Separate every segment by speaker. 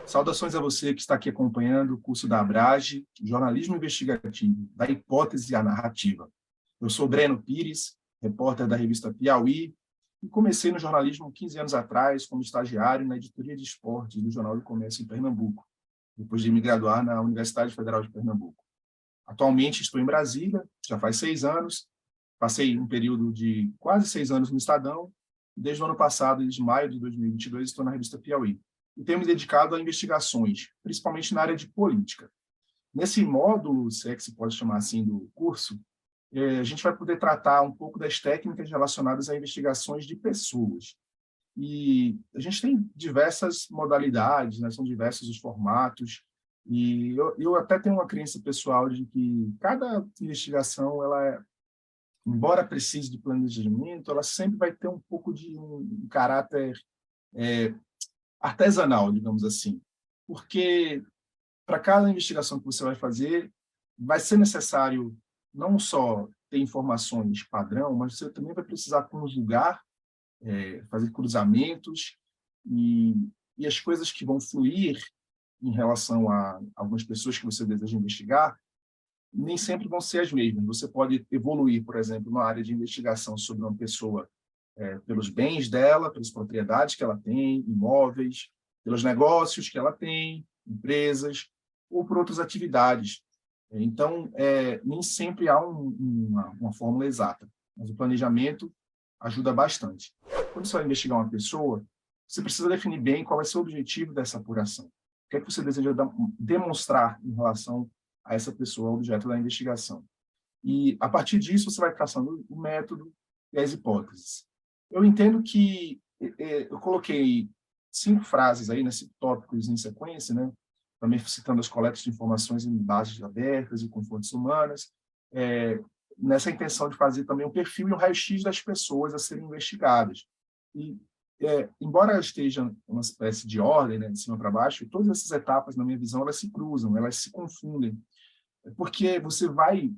Speaker 1: Saudações a você que está aqui acompanhando o curso da Abrage, Jornalismo Investigativo, da Hipótese à Narrativa. Eu sou Breno Pires, repórter da revista Piauí, e comecei no jornalismo 15 anos atrás como estagiário na editoria de esportes do Jornal do Comércio em Pernambuco, depois de me graduar na Universidade Federal de Pernambuco. Atualmente estou em Brasília, já faz 6 anos, passei um período de quase 6 anos no Estadão, e desde o ano passado, desde maio de 2022, estou na revista Piauí e tenho me dedicado a investigações, principalmente na área de política. Nesse módulo, se é que se pode chamar assim, do curso, a gente vai poder tratar um pouco das técnicas relacionadas a investigações de pessoas. E a gente tem diversas modalidades, né? São diversos os formatos, e eu até tenho uma crença pessoal de que cada investigação, embora precise de planejamento, ela sempre vai ter um pouco de um caráter artesanal, digamos assim, porque para cada investigação que você vai fazer, vai ser necessário não só ter informações padrão, mas você também vai precisar conjugar, fazer cruzamentos e, e as coisas que vão fluir em relação a algumas pessoas que você deseja investigar, nem sempre vão ser as mesmas. Você pode evoluir, por exemplo, na área de investigação sobre uma pessoa pelos bens dela, pelas propriedades que ela tem, imóveis, pelos negócios que ela tem, empresas, ou por outras atividades. Então, nem sempre há uma fórmula exata, mas o planejamento ajuda bastante. Quando você vai investigar uma pessoa, você precisa definir bem qual vai ser o objetivo dessa apuração. O que é que você deseja demonstrar em relação a essa pessoa, objeto da investigação. E, a partir disso, você vai traçando o método e as hipóteses. Eu entendo que eu coloquei 5 frases aí, né, 5 tópicos em sequência, né, também citando as coletas de informações em bases abertas e com fontes humanas, nessa intenção de fazer também um perfil e um raio-x das pessoas a serem investigadas. E, embora esteja uma espécie de ordem, né, de cima para baixo, todas essas etapas, na minha visão, elas se cruzam, elas se confundem, porque você vai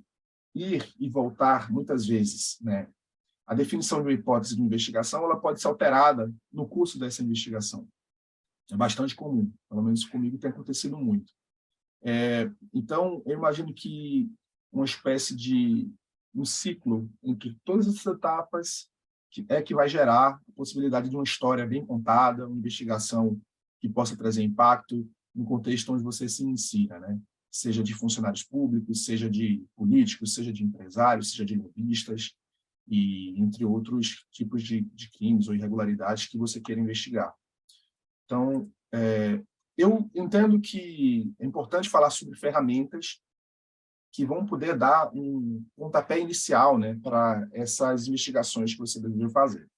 Speaker 1: ir e voltar muitas vezes, né? A definição de uma hipótese de investigação, ela pode ser alterada no curso dessa investigação. É bastante comum, pelo menos comigo tem acontecido muito. Então, eu imagino que uma espécie de um ciclo entre todas essas etapas que vai gerar a possibilidade de uma história bem contada, uma investigação que possa trazer impacto no contexto onde você se insira, né? Seja de funcionários públicos, seja de políticos, seja de empresários, seja de lobistas, e entre outros tipos de crimes ou irregularidades que você queira investigar. Então, eu entendo que é importante falar sobre ferramentas que vão poder dar um pontapé inicial, né, para essas investigações que você deseja fazer.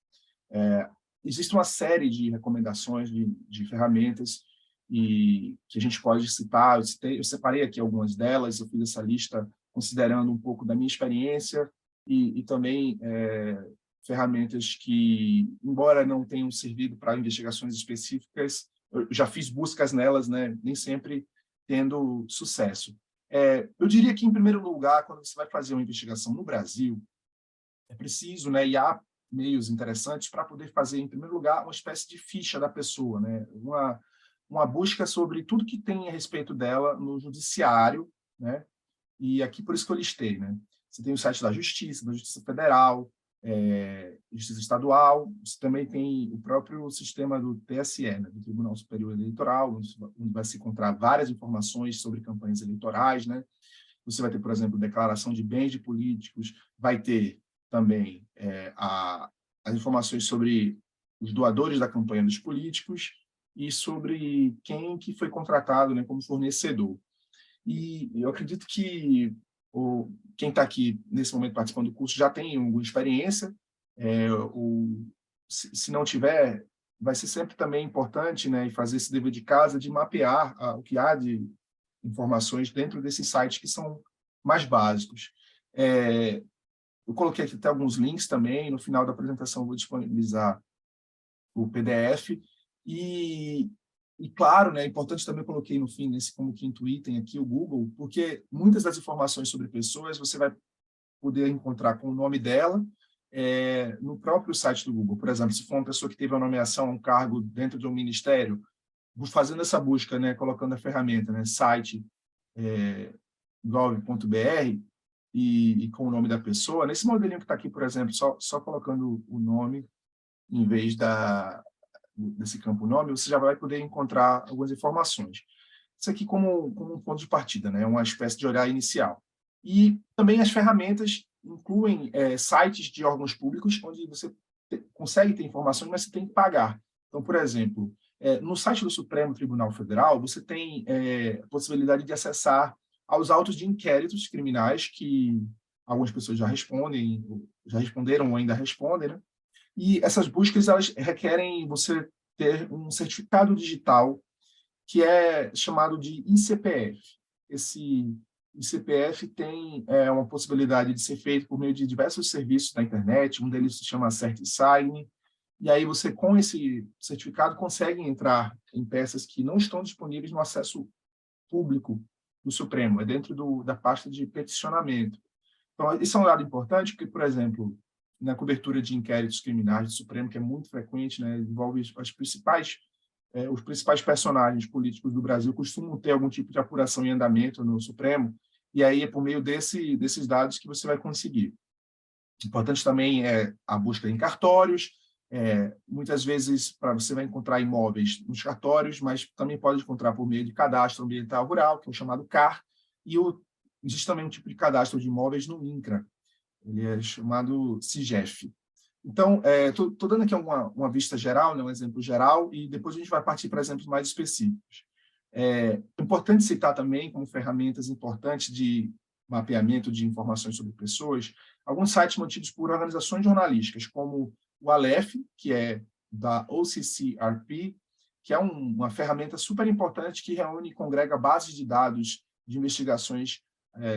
Speaker 1: Existe uma série de recomendações de ferramentas e que a gente pode citar. Eu separei aqui algumas delas, eu fiz essa lista considerando um pouco da minha experiência e também ferramentas que, embora não tenham servido para investigações específicas, eu já fiz buscas nelas, né, nem sempre tendo sucesso. Eu diria que, em primeiro lugar, quando você vai fazer uma investigação no Brasil, é preciso, né, e há meios interessantes para poder fazer, em primeiro lugar, uma espécie de ficha da pessoa, né, uma busca sobre tudo que tem a respeito dela no judiciário, né, e aqui por isso que eu listei, né. Você tem o site da Justiça Federal, Justiça Estadual, você também tem o próprio sistema do TSE, né, do Tribunal Superior Eleitoral, onde vai se encontrar várias informações sobre campanhas eleitorais, né. Você vai ter, por exemplo, declaração de bens de políticos, vai ter também as informações sobre os doadores da campanha dos políticos e sobre quem que foi contratado, né, como fornecedor. E eu acredito que quem está aqui nesse momento participando do curso já tem alguma experiência. Se não tiver, vai ser sempre também importante, né, fazer esse dever de casa de mapear o que há de informações dentro desses sites que são mais básicos. Eu coloquei aqui até alguns links também, no final da apresentação vou disponibilizar o PDF, e claro, né, é importante também, eu coloquei no fim, como quinto item aqui, o Google, porque muitas das informações sobre pessoas você vai poder encontrar com o nome dela no próprio site do Google. Por exemplo, se for uma pessoa que teve uma nomeação a um cargo dentro de um ministério, fazendo essa busca, né, colocando a ferramenta, né, site gov.br e com o nome da pessoa, nesse modelinho que está aqui, por exemplo, só colocando o nome em vez desse campo nome, você já vai poder encontrar algumas informações. Isso aqui como um ponto de partida, né, uma espécie de olhar inicial. E também as ferramentas incluem sites de órgãos públicos, onde você consegue ter informações, mas você tem que pagar. Então, por exemplo, no site do Supremo Tribunal Federal, você tem a possibilidade de acessar aos autos de inquéritos criminais que algumas pessoas já responderam ou ainda respondem, né? E essas buscas, elas requerem você ter um certificado digital que é chamado de ICPF. Esse ICPF tem uma possibilidade de ser feito por meio de diversos serviços da internet, um deles se chama CertSign, e aí você, com esse certificado, consegue entrar em peças que não estão disponíveis no acesso público do Supremo, é dentro da pasta de peticionamento. Então, isso é um dado importante, porque, por exemplo, na cobertura de inquéritos criminais do Supremo, que é muito frequente, né, envolve os principais personagens políticos do Brasil costumam ter algum tipo de apuração em andamento no Supremo, e aí é por meio desses dados que você vai conseguir. Importante também é a busca em cartórios, muitas vezes você vai encontrar imóveis nos cartórios, mas também pode encontrar por meio de cadastro ambiental rural, que é o chamado CAR, e existe também um tipo de cadastro de imóveis no INCRA, ele é chamado CIGEF. Então, estou dando aqui uma vista geral, né, um exemplo geral, e depois a gente vai partir para exemplos mais específicos. É importante citar também, como ferramentas importantes de mapeamento de informações sobre pessoas, alguns sites mantidos por organizações jornalísticas, como o Aleph, que é da OCCRP, que é uma ferramenta super importante que reúne e congrega bases de dados de investigações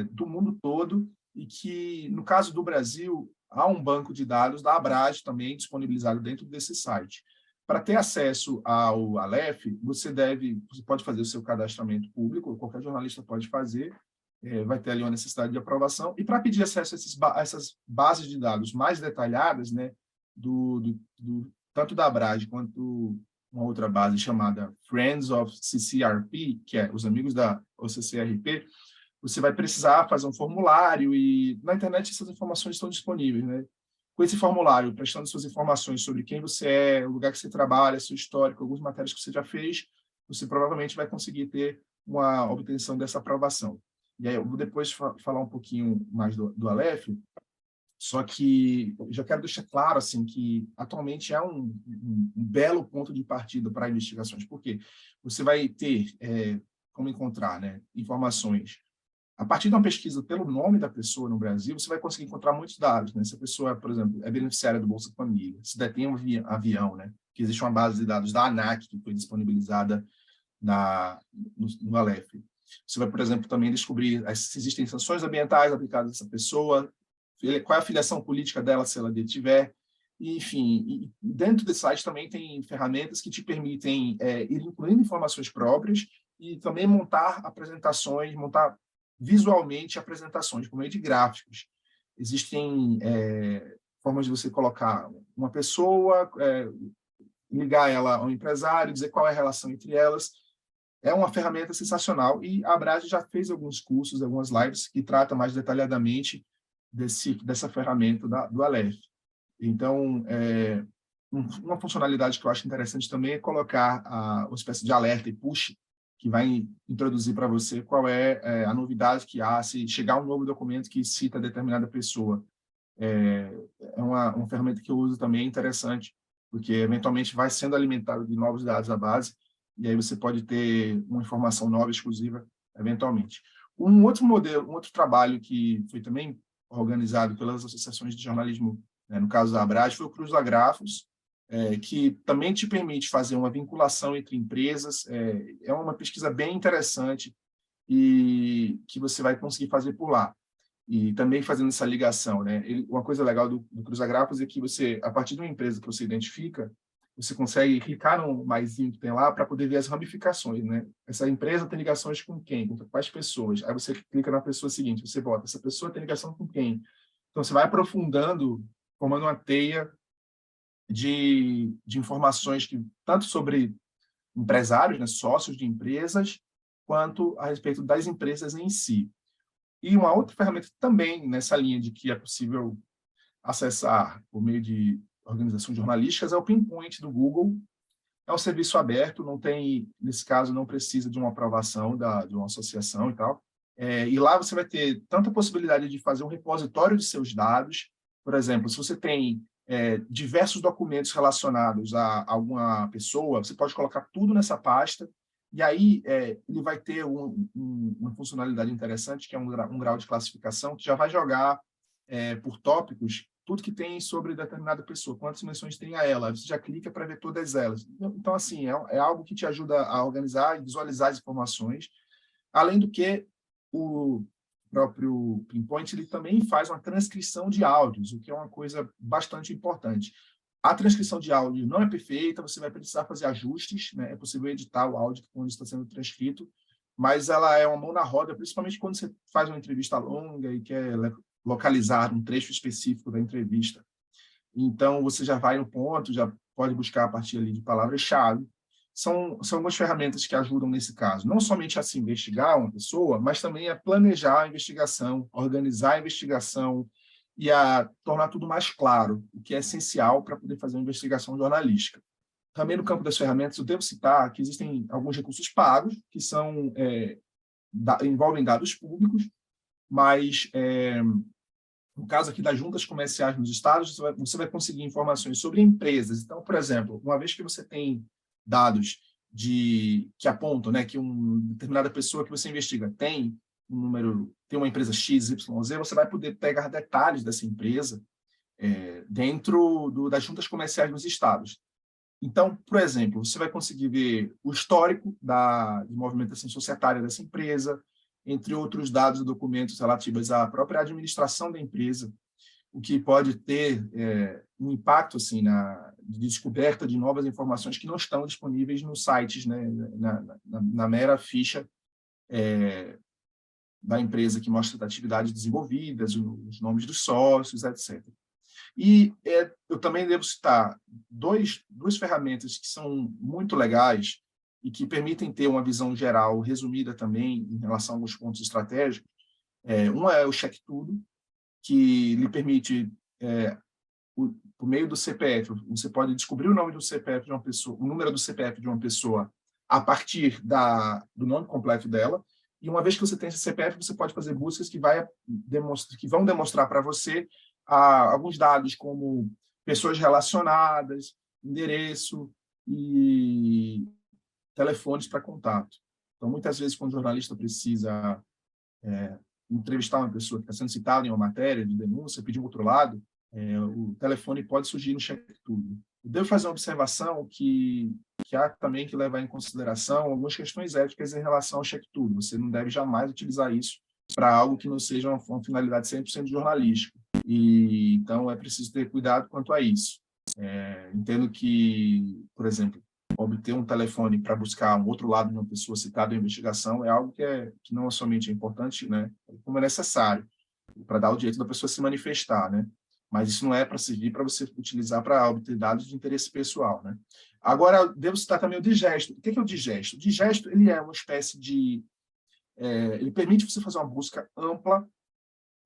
Speaker 1: do mundo todo, e que, no caso do Brasil, há um banco de dados da Abrage também disponibilizado dentro desse site. Para ter acesso ao Aleph, você pode fazer o seu cadastramento público, qualquer jornalista pode fazer, vai ter ali uma necessidade de aprovação, e para pedir acesso a essas bases de dados mais detalhadas, né, tanto da Abrage quanto uma outra base chamada Friends of CCRP, que é os amigos da OCCRP, você vai precisar fazer um formulário e na internet essas informações estão disponíveis, né? Com esse formulário, prestando suas informações sobre quem você é, o lugar que você trabalha, seu histórico, algumas matérias que você já fez, você provavelmente vai conseguir ter uma obtenção dessa aprovação. E aí eu vou depois falar um pouquinho mais do Aleph, só que eu já quero deixar claro assim, que atualmente é um belo ponto de partida para investigações, porque você vai ter como encontrar, né, informações a partir de uma pesquisa pelo nome da pessoa no Brasil, você vai conseguir encontrar muitos dados, né? Se a pessoa, por exemplo, é beneficiária do Bolsa Família, se detém um avião, né? Que existe uma base de dados da ANAC que foi disponibilizada no Aleph. Você vai, por exemplo, também descobrir se existem sanções ambientais aplicadas a essa pessoa, qual é a filiação política dela, se ela tiver. Enfim, e dentro desse site também tem ferramentas que te permitem ir incluindo informações próprias e também montar apresentações, montar visualmente apresentações por meio de gráficos. Existem formas de você colocar uma pessoa, ligar ela ao empresário, dizer qual é a relação entre elas. É uma ferramenta sensacional e a Abrage já fez alguns cursos, algumas lives que tratam mais detalhadamente dessa ferramenta do Aleph. Então, uma funcionalidade que eu acho interessante também é colocar uma espécie de alerta e push que vai introduzir para você qual é a novidade que há, se chegar um novo documento que cita determinada pessoa. É uma ferramenta que eu uso também, interessante, porque eventualmente vai sendo alimentado de novos dados à base, e aí você pode ter uma informação nova, exclusiva, eventualmente. Um outro trabalho que foi também organizado pelas associações de jornalismo, no caso da Abrage, foi o Cruzagrafos, que também te permite fazer uma vinculação entre empresas. É uma pesquisa bem interessante e que você vai conseguir fazer por lá. E também fazendo essa ligação, né? Uma coisa legal do Cruzagrafos é que você, a partir de uma empresa que você identifica, você consegue clicar no maisinho que tem lá para poder ver as ramificações, né? Essa empresa tem ligações com quem? Com quais pessoas? Aí você clica na pessoa seguinte, você bota, essa pessoa tem ligação com quem? Então, você vai aprofundando, formando uma teia de informações que tanto sobre empresários, né, sócios de empresas, quanto a respeito das empresas em si. E uma outra ferramenta também nessa linha de que é possível acessar por meio de organizações jornalísticas é o Pinpoint do Google. É um serviço aberto, não tem, nesse caso, não precisa de uma aprovação de uma associação e tal. E lá você vai ter tanta possibilidade de fazer um repositório de seus dados. Por exemplo, se você tem diversos documentos relacionados a alguma pessoa, você pode colocar tudo nessa pasta, e aí ele vai ter uma funcionalidade interessante, que é um grau de classificação, que já vai jogar por tópicos tudo que tem sobre determinada pessoa, quantas menções tem a ela, você já clica para ver todas elas. Então, assim, é algo que te ajuda a organizar e visualizar as informações, além do que o próprio Pinpoint ele também faz uma transcrição de áudios, o que é uma coisa bastante importante. A transcrição de áudio não é perfeita, você vai precisar fazer ajustes, né? É possível editar o áudio quando está sendo transcrito, mas ela é uma mão na roda, principalmente quando você faz uma entrevista longa e quer localizar um trecho específico da entrevista. Então, você já vai no ponto, já pode buscar a partir ali de palavras-chave. São algumas ferramentas que ajudam nesse caso, não somente a se investigar uma pessoa, mas também a planejar a investigação, organizar a investigação e a tornar tudo mais claro, o que é essencial para poder fazer uma investigação jornalística. Também no campo das ferramentas, eu devo citar que existem alguns recursos pagos, que envolvem dados públicos, mas no caso aqui das juntas comerciais nos estados, você vai conseguir informações sobre empresas. Então, por exemplo, uma vez que você tem dados que apontam, né, que uma determinada pessoa que você investiga tem um número, tem uma empresa X, Y, Z, você vai poder pegar detalhes dessa empresa dentro das juntas comerciais nos estados. Então, por exemplo, você vai conseguir ver o histórico de movimentação societária dessa empresa, entre outros dados e documentos relativos à própria administração da empresa, o que pode ter um impacto assim, de descoberta de novas informações que não estão disponíveis nos sites, né, na mera ficha da empresa que mostra as atividades desenvolvidas, os nomes dos sócios, etc. E eu também devo citar duas ferramentas que são muito legais e que permitem ter uma visão geral resumida também em relação a alguns pontos estratégicos. Uma é o Check Tudo, que lhe permite, por meio do CPF, você pode descobrir o nome do CPF de uma pessoa, o número do CPF de uma pessoa a partir do nome completo dela. E uma vez que você tem esse CPF, você pode fazer buscas que vão demonstrar para você alguns dados como pessoas relacionadas, endereço e telefones para contato. Então, muitas vezes, quando o jornalista precisa entrevistar uma pessoa que está sendo citada em uma matéria de denúncia, pedir um outro lado, o telefone pode surgir no Check Tudo. Eu devo fazer uma observação que há também que levar em consideração algumas questões éticas em relação ao Check Tudo. Você não deve jamais utilizar isso para algo que não seja uma finalidade 100% jornalística. Então, é preciso ter cuidado quanto a isso. Entendo que, por exemplo, obter um telefone para buscar um outro lado de uma pessoa citada em investigação é algo que não somente é importante, né, como é necessário, para dar o direito da pessoa se manifestar, né? Mas isso não é para servir para você utilizar para obter dados de interesse pessoal, né? Agora, devo citar também o digesto. O que é o digesto? O digesto ele é uma espécie de... ele permite você fazer uma busca ampla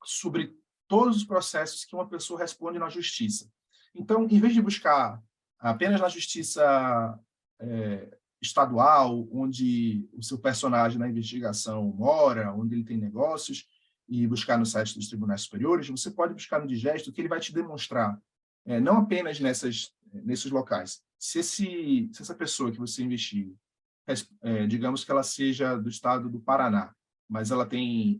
Speaker 1: sobre todos os processos que uma pessoa responde na justiça. Então, em vez de buscar apenas na justiça estadual, onde o seu personagem na investigação mora, onde ele tem negócios, e buscar no site dos tribunais superiores, você pode buscar no Digesto, que ele vai te demonstrar, não apenas nesses locais, se essa pessoa que você investiga, digamos que ela seja do estado do Paraná, mas ela tem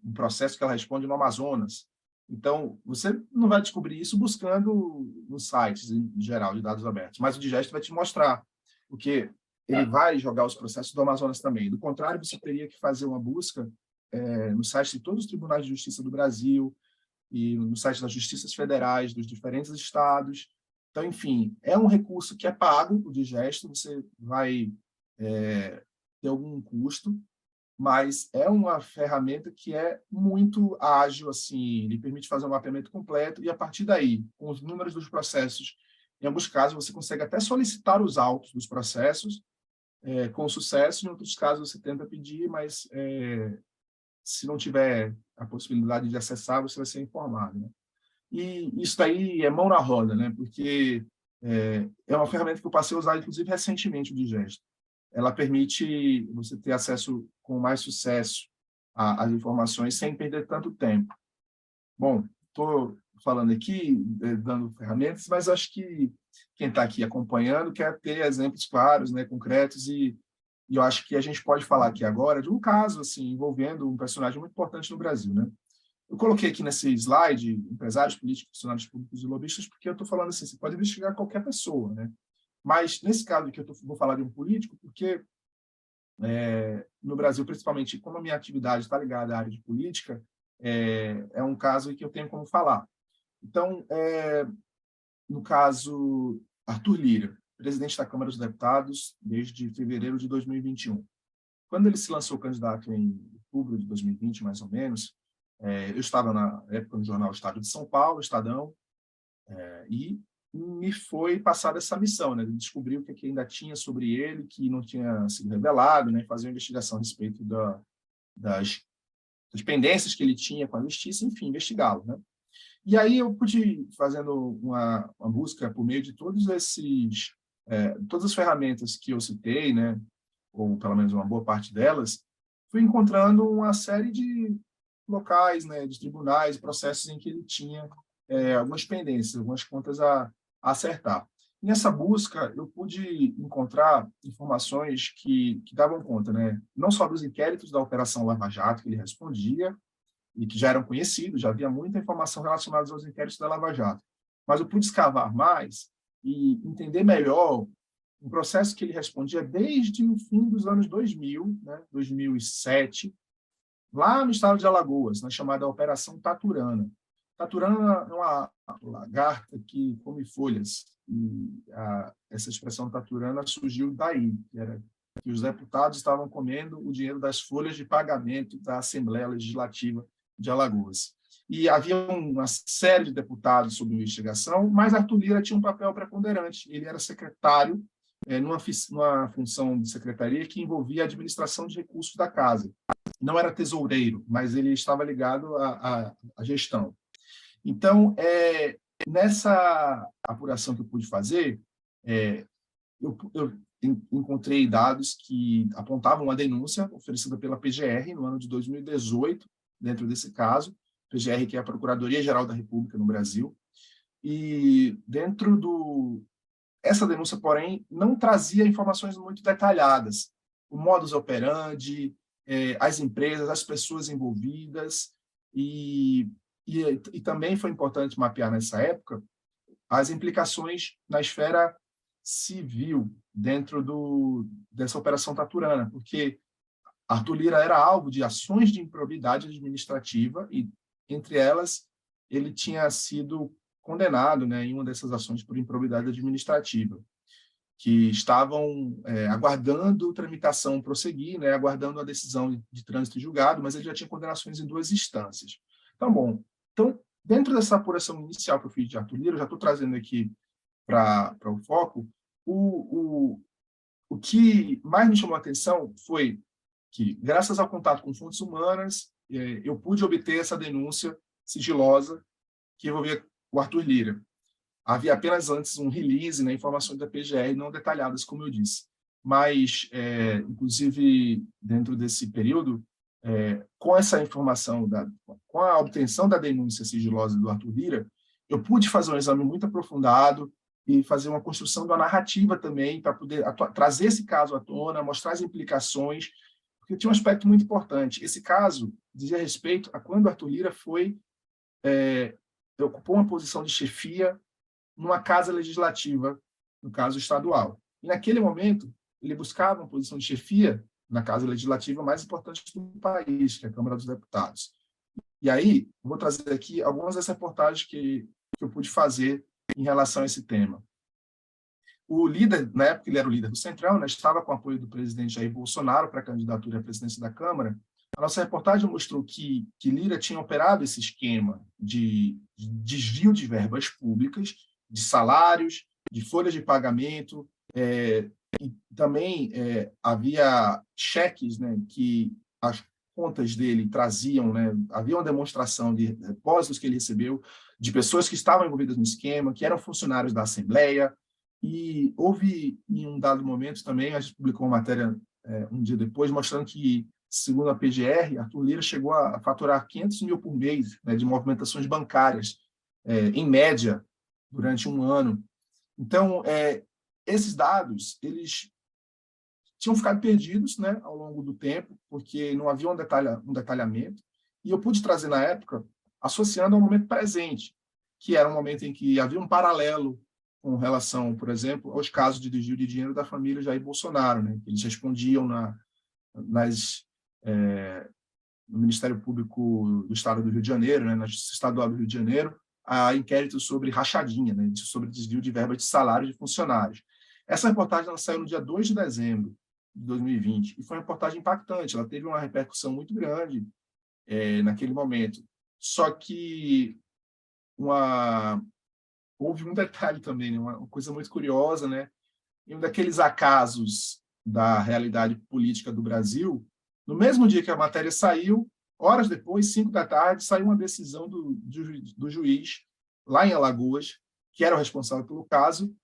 Speaker 1: um processo que ela responde no Amazonas. Então, você não vai descobrir isso buscando nos sites, em geral, de dados abertos, mas o Digesto vai te mostrar, porque ele vai jogar os processos do Amazonas também. Do contrário, você teria que fazer uma busca no site de todos os tribunais de justiça do Brasil e no site das justiças federais dos diferentes estados. Então, enfim, é um recurso que é pago, o Digesto, você vai ter algum custo, mas é uma ferramenta que é muito ágil, assim, ele permite fazer um mapeamento completo e, a partir daí, com os números dos processos, em alguns casos, você consegue até solicitar os autos dos processos com sucesso. Em outros casos, você tenta pedir, mas se não tiver a possibilidade de acessar, você vai ser informado, né? E isso daí é mão na roda, né? Porque é uma ferramenta que eu passei a usar, inclusive, recentemente, o Digest. Ela permite você ter acesso com mais sucesso às informações sem perder tanto tempo. Bom, estou falando aqui, dando ferramentas, mas acho que quem está aqui acompanhando quer ter exemplos claros, né, concretos, e eu acho que a gente pode falar aqui agora de um caso assim, envolvendo um personagem muito importante no Brasil, né? Eu coloquei aqui nesse slide empresários políticos, funcionários públicos e lobistas, porque eu estou falando assim, você pode investigar qualquer pessoa, né? Mas, nesse caso aqui, vou falar de um político, porque no Brasil, principalmente, como a minha atividade está ligada à área de política, é um caso que eu tenho como falar. Então, no caso, Arthur Lira, presidente da Câmara dos Deputados desde fevereiro de 2021. Quando ele se lançou candidato em outubro de 2020, mais ou menos, eu estava, na época, no jornal Estado de São Paulo, Estadão, e me foi passada essa missão, né, de descobrir o que ainda tinha sobre ele, que não tinha sido revelado, né, fazer uma investigação a respeito das pendências que ele tinha com a justiça, enfim, investigá-lo, né? E aí eu pude, fazendo uma busca por meio de todos todas as ferramentas que eu citei, né, ou pelo menos uma boa parte delas, fui encontrando uma série de locais, né, de tribunais, processos em que ele tinha algumas pendências, algumas contas a acertar. Nessa busca, eu pude encontrar informações que davam conta, né, não só dos inquéritos da Operação Lava Jato, que ele respondia, e que já eram conhecidos, já havia muita informação relacionada aos inquéritos da Lava Jato. Mas eu pude escavar mais e entender melhor um processo que ele respondia desde o fim dos anos 2000, né, 2007, lá no estado de Alagoas, na chamada Operação Taturana. Taturana é uma lagarta que come folhas, e essa expressão taturana surgiu daí, que os deputados estavam comendo o dinheiro das folhas de pagamento da Assembleia Legislativa de Alagoas. E havia uma série de deputados sob investigação, mas Arthur Lira tinha um papel preponderante. Ele era secretário, numa função de secretaria que envolvia a administração de recursos da casa. Não era tesoureiro, mas ele estava ligado à gestão. Então, nessa apuração que eu pude fazer, eu encontrei dados que apontavam uma denúncia oferecida pela PGR no ano de 2018, dentro desse caso, PGR, que é a Procuradoria-Geral da República no Brasil, e essa denúncia, porém, não trazia informações muito detalhadas, o modus operandi, as empresas, as pessoas envolvidas, e também foi importante mapear nessa época as implicações na esfera civil dentro dessa Operação Taturana, porque Arthur Lira era alvo de ações de improbidade administrativa e, entre elas, ele tinha sido condenado, né, em uma dessas ações por improbidade administrativa, que estavam aguardando tramitação prosseguir, né, aguardando a decisão de trânsito e julgado, mas ele já tinha condenações em 2 instâncias. Então, dentro dessa apuração inicial que eu fiz de Arthur Lira, eu já estou trazendo aqui para o foco, o que mais me chamou a atenção foi que, graças ao contato com fontes humanas, eu pude obter essa denúncia sigilosa que envolvia o Arthur Lira. Havia apenas antes um release, né, informações da PGR não detalhadas, como eu disse. Mas, inclusive, dentro desse período, com essa informação, com a obtenção da denúncia sigilosa do Arthur Lira, eu pude fazer um exame muito aprofundado e fazer uma construção de uma narrativa também para poder trazer esse caso à tona, mostrar as implicações, porque tinha um aspecto muito importante. Esse caso dizia respeito a quando Arthur Lira ocupou uma posição de chefia numa casa legislativa, no caso estadual. E, naquele momento, ele buscava uma posição de chefia na casa legislativa mais importante do país, que é a Câmara dos Deputados. E aí, vou trazer aqui algumas das reportagens que eu pude fazer em relação a esse tema. O líder, na época ele era o líder do Centrão, né, estava com o apoio do presidente Jair Bolsonaro para a candidatura à presidência da Câmara. A nossa reportagem mostrou que Lira tinha operado esse esquema de desvio de verbas públicas, de salários, de folhas de pagamento, E também havia cheques, né, que as contas dele traziam, né, havia uma demonstração de depósitos que ele recebeu, de pessoas que estavam envolvidas no esquema, que eram funcionários da Assembleia, e houve, em um dado momento também, a gente publicou uma matéria um dia depois, mostrando que, segundo a PGR, Arthur Lira chegou a faturar 500 mil por mês, né, de movimentações bancárias, em média, durante um ano. Então, esses dados, eles tinham ficado perdidos, né, ao longo do tempo, porque não havia um detalhamento, e eu pude trazer, na época, associando ao momento presente, que era um momento em que havia um paralelo com relação, por exemplo, aos casos de desvio de dinheiro da família Jair Bolsonaro, né? Eles respondiam no Ministério Público do Estado do Rio de Janeiro, né, na Justiça Estadual do Rio de Janeiro, a inquéritos sobre rachadinha, né, sobre desvio de verba de salário de funcionários. Essa reportagem ela saiu no dia 2 de dezembro de 2020, e foi uma reportagem impactante, ela teve uma repercussão muito grande naquele momento. Só que houve um detalhe também, né, uma coisa muito curiosa, né, em um daqueles acasos da realidade política do Brasil, no mesmo dia que a matéria saiu, horas depois, 5 da tarde, saiu uma decisão do juiz, lá em Alagoas, que era o responsável pelo caso,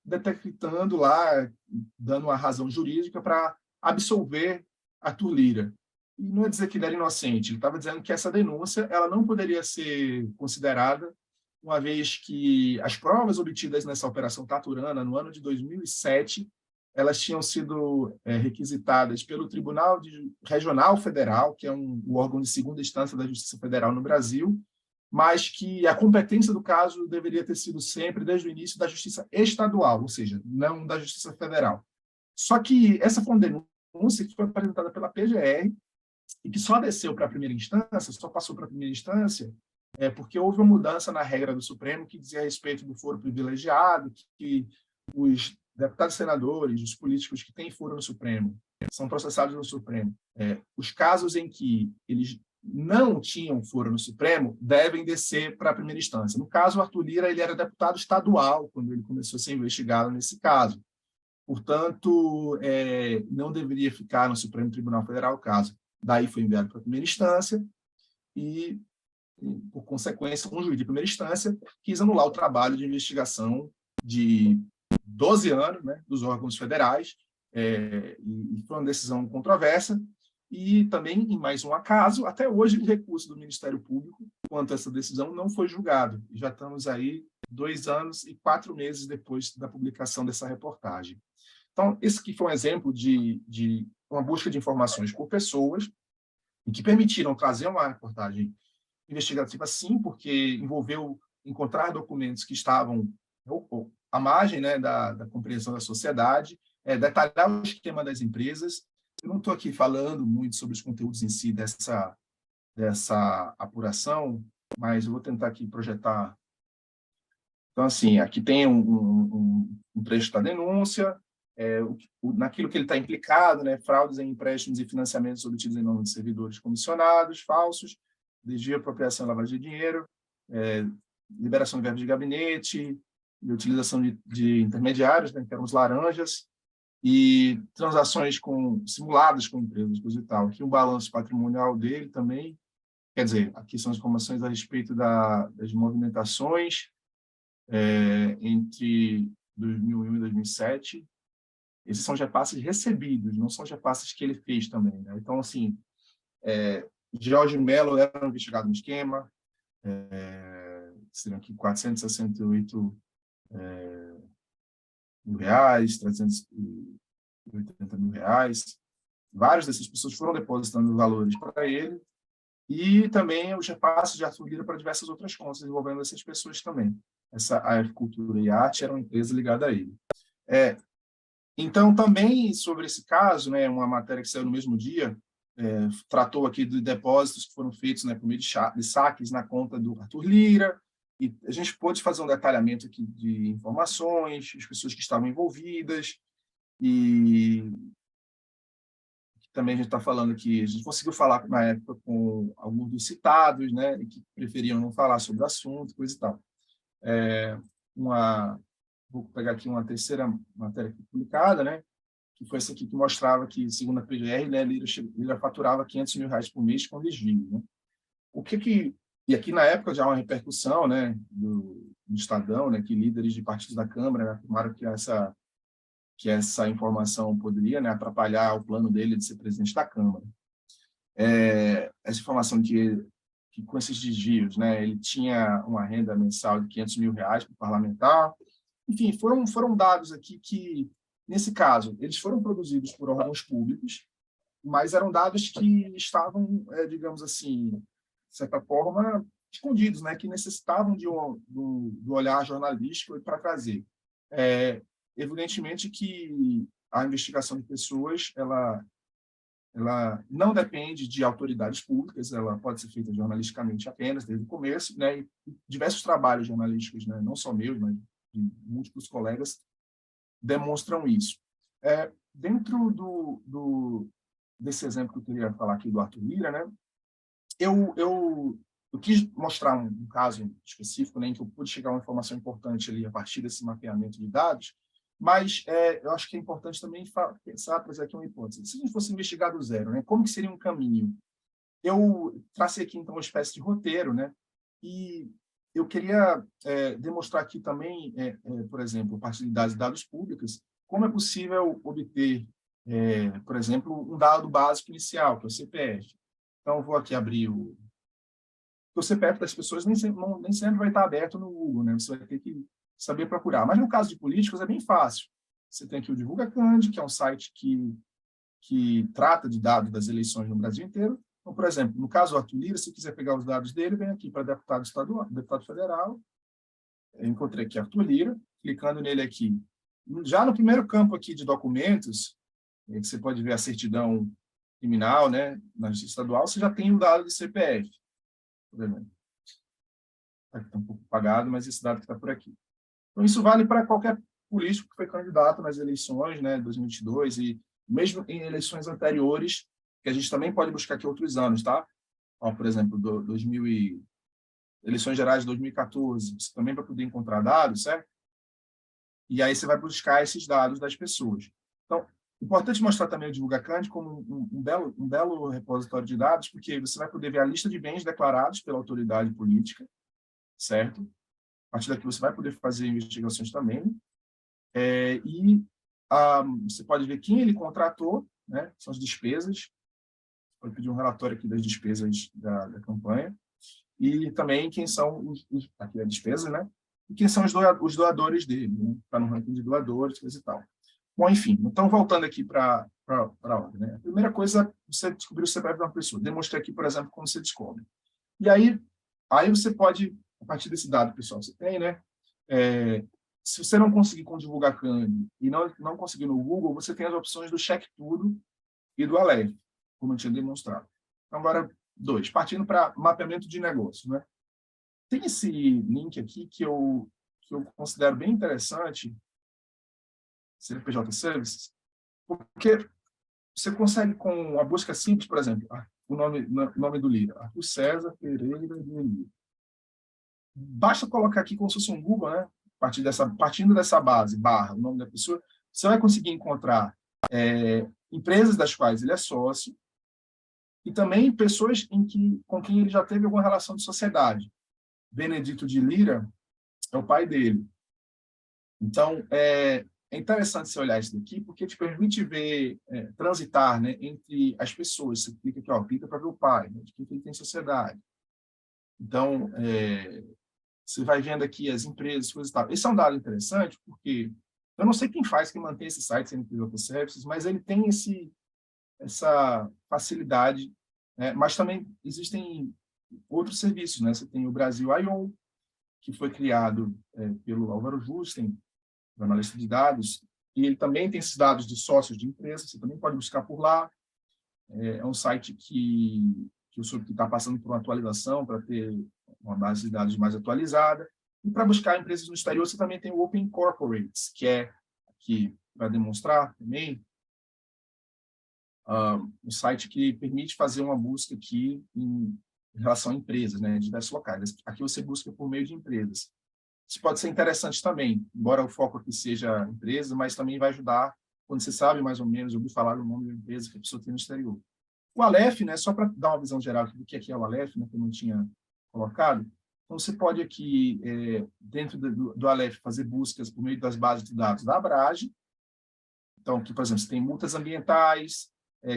Speaker 1: detectando lá, dando uma razão jurídica para absolver Arthur Lira. E não é dizer que ele era inocente, ele estava dizendo que essa denúncia ela não poderia ser considerada, uma vez que as provas obtidas nessa Operação Taturana, no ano de 2007, elas tinham sido requisitadas pelo Tribunal Regional Federal, que é o órgão de segunda instância da Justiça Federal no Brasil, mas que a competência do caso deveria ter sido sempre, desde o início, da Justiça Estadual, ou seja, não da Justiça Federal. Só que essa foi uma denúncia que foi apresentada pela PGR e que só desceu para a primeira instância, só passou para a primeira instância, porque houve uma mudança na regra do Supremo que dizia a respeito do foro privilegiado, que os deputados e senadores, os políticos que têm foro no Supremo, são processados no Supremo. Os casos em que eles não tinham foro no Supremo devem descer para a primeira instância. No caso, o Arthur Lira ele era deputado estadual quando ele começou a ser investigado nesse caso. Portanto, não deveria ficar no Supremo Tribunal Federal o caso. Daí foi enviado para a primeira instância e, por consequência, um juiz de primeira instância quis anular o trabalho de investigação de 12 anos, né, dos órgãos federais, e foi uma decisão controversa. E também, em mais um acaso, até hoje o recurso do Ministério Público quanto a essa decisão não foi julgado. Já estamos aí 2 anos e 4 meses depois da publicação dessa reportagem. Então, esse aqui foi um exemplo de uma busca de informações por pessoas e que permitiram trazer uma reportagem investigativa, sim, porque envolveu encontrar documentos que estavam à margem, né, da compreensão da sociedade, detalhar o esquema das empresas. Eu não estou aqui falando muito sobre os conteúdos em si dessa apuração, mas eu vou tentar aqui projetar. Então, assim, aqui tem um trecho da denúncia, naquilo que ele está implicado, né, fraudes em empréstimos e financiamentos obtidos em nome de servidores comissionados, falsos, desvio, apropriação e lavagem de dinheiro, liberação de verbas de gabinete, e utilização de intermediários, né, que eram os laranjas, e transações simuladas com empresas, coisa e tal. Aqui o balanço patrimonial dele também, quer dizer, aqui são as informações a respeito das movimentações entre 2001 e 2007. Esses são repasses recebidos, não são repasses que ele fez também, né? Então, assim, Jorge Mello era investigado no esquema, seriam aqui 468 mil reais, 380 mil reais. Várias dessas pessoas foram depositando valores para ele, e também os repasses de Arthur Lira para diversas outras contas envolvendo essas pessoas também. Essa AF Cultura e Arte era uma empresa ligada a ele. Então, também sobre esse caso, né, uma matéria que saiu no mesmo dia, tratou aqui de depósitos que foram feitos, né, por meio de saques na conta do Arthur Lira, e a gente pôde fazer um detalhamento aqui de informações, as pessoas que estavam envolvidas, e também a gente está falando aqui, a gente conseguiu falar na época com alguns dos citados, né, que preferiam não falar sobre o assunto, coisa e tal. vou pegar aqui uma terceira matéria publicada, né, que foi essa aqui que mostrava que, segundo a PGR, né, Lira faturava R$ 500 mil por mês com desvio, né? E aqui na época já há uma repercussão, né, do Estadão, né, que líderes de partidos da Câmara, né, afirmaram que essa informação poderia, né, atrapalhar o plano dele de ser presidente da Câmara. Essa informação que com esses desvios, né, ele tinha uma renda mensal de R$ 500 mil para o parlamentar. Enfim, foram dados aqui que, nesse caso, eles foram produzidos por órgãos públicos, mas eram dados que estavam, digamos assim, de certa forma, escondidos, né, que necessitavam do olhar jornalístico para trazer. Evidentemente que a investigação de pessoas, ela não depende de autoridades públicas, ela pode ser feita jornalisticamente apenas, desde o começo, né, e diversos trabalhos jornalísticos, né, não só meus, mas de múltiplos colegas, demonstram isso. Dentro desse exemplo que eu queria falar aqui do Arthur Lira, né, eu quis mostrar um caso específico, né, em que eu pude chegar a uma informação importante ali a partir desse mapeamento de dados, mas eu acho que é importante também pensar, trazer aqui uma hipótese. Se a gente fosse investigar do zero, né, como que seria um caminho? Eu tracei aqui, então, uma espécie de roteiro, né, e eu queria demonstrar aqui também, por exemplo, a partir de dados públicos, como é possível obter, por exemplo, um dado básico inicial, que é o CPF. Então, eu vou aqui abrir o CPF das pessoas nem sempre vai estar aberto no Google, né? Você vai ter que saber procurar. Mas no caso de políticos é bem fácil. Você tem aqui o DivulgaCand, que é um site que trata de dados das eleições no Brasil inteiro. Então, por exemplo, no caso do Arthur Lira, se quiser pegar os dados dele, vem aqui para deputado estadual, deputado federal. Eu encontrei aqui Arthur Lira, clicando nele aqui. Já no primeiro campo aqui de documentos, você pode ver a certidão criminal, né, na Justiça Estadual, você já tem o dado do CPF. Por exemplo. Está um pouco apagado, mas esse dado que está por aqui. Então, isso vale para qualquer político que foi candidato nas eleições, né, 2022, e mesmo em eleições anteriores, que a gente também pode buscar aqui outros anos, tá? Ó, por exemplo, eleições gerais de 2014, você também vai poder encontrar dados, certo? E aí você vai buscar esses dados das pessoas. Então, importante mostrar também o DivulgaCand como um belo repositório de dados, porque você vai poder ver a lista de bens declarados pela autoridade política, certo? A partir daqui você vai poder fazer investigações também. Você pode ver quem ele contratou, né? São as despesas. Pode pedir um relatório aqui das despesas da campanha. E também quem são aqui a despesa, né? E quem são os doadores dele, né? Está no ranking de doadores, coisa e tal. Bom, enfim, então voltando aqui para a ordem, né? A primeira coisa, você descobrir o CPF de uma pessoa. Demonstrei aqui, por exemplo, como você descobre. E aí você pode, a partir desse dado pessoal que você tem, né? Se você não conseguir com o DivulgaCand e não conseguir no Google, você tem as opções do Check Tudo e do Aleph, como eu tinha demonstrado. Então, agora, partindo para mapeamento de negócio, né? Tem esse link aqui que eu considero bem interessante, CNPJ Services, porque você consegue, com a busca simples, por exemplo, o nome do Lira, Arthur César Pereira de Lira. Basta colocar aqui como se fosse um Google, né? Partindo dessa base, / o nome da pessoa, você vai conseguir encontrar empresas das quais ele é sócio e também pessoas com quem ele já teve alguma relação de sociedade. Benedito de Lira é o pai dele. Então, é interessante você olhar isso daqui, porque te permite ver, transitar, né, entre as pessoas. Você clica aqui, clica para ver o pai, né, de quem ele tem sociedade. Então, você vai vendo aqui as empresas, coisas e tal. Esse é um dado interessante, porque eu não sei quem mantém esse site CNPJ Services, mas ele tem essa facilidade, né? Mas também existem outros serviços, né? Você tem o Brasil I/O, que foi criado pelo Álvaro Justen, jornalista de dados, e ele também tem esses dados de sócios de empresas, você também pode buscar por lá. É um site que eu soube que está passando por uma atualização para ter uma base de dados mais atualizada. E para buscar empresas no exterior, você também tem o Open Corporates, que é aqui para demonstrar também, um site que permite fazer uma busca aqui em relação a empresas, né, de diversos locais. Aqui você busca por meio de empresas. Isso pode ser interessante também, embora o foco aqui seja a empresa, mas também vai ajudar quando você sabe mais ou menos, ouvir falar do nome da empresa que a pessoa tem no exterior. O Aleph, né, só para dar uma visão geral do que é o Aleph, né, que eu não tinha colocado, então você pode aqui, dentro do Aleph, fazer buscas por meio das bases de dados da Abrage. Então, aqui, por exemplo, você tem multas ambientais,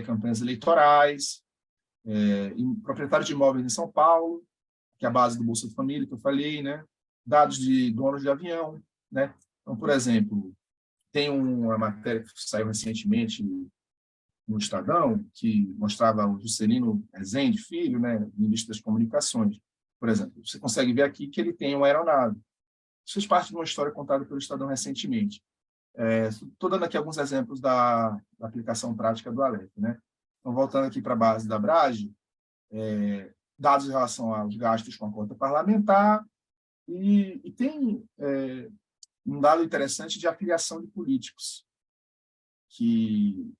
Speaker 1: campanhas eleitorais, proprietário de imóveis em São Paulo, que é a base do Bolsa Família, que eu falei, né? Dados de donos de avião, né? Então, por exemplo, tem uma matéria que saiu recentemente no Estadão, que mostrava o Juscelino Rezende Filho, né, ministro das Comunicações. Por exemplo, você consegue ver aqui que ele tem uma aeronave. Isso faz parte de uma história contada pelo Estadão recentemente. Estou dando aqui alguns exemplos da aplicação prática do Aleph, né? Então, voltando aqui para a base da Abrage, dados em relação aos gastos com a conta parlamentar, e tem um dado interessante de afiliação de políticos, que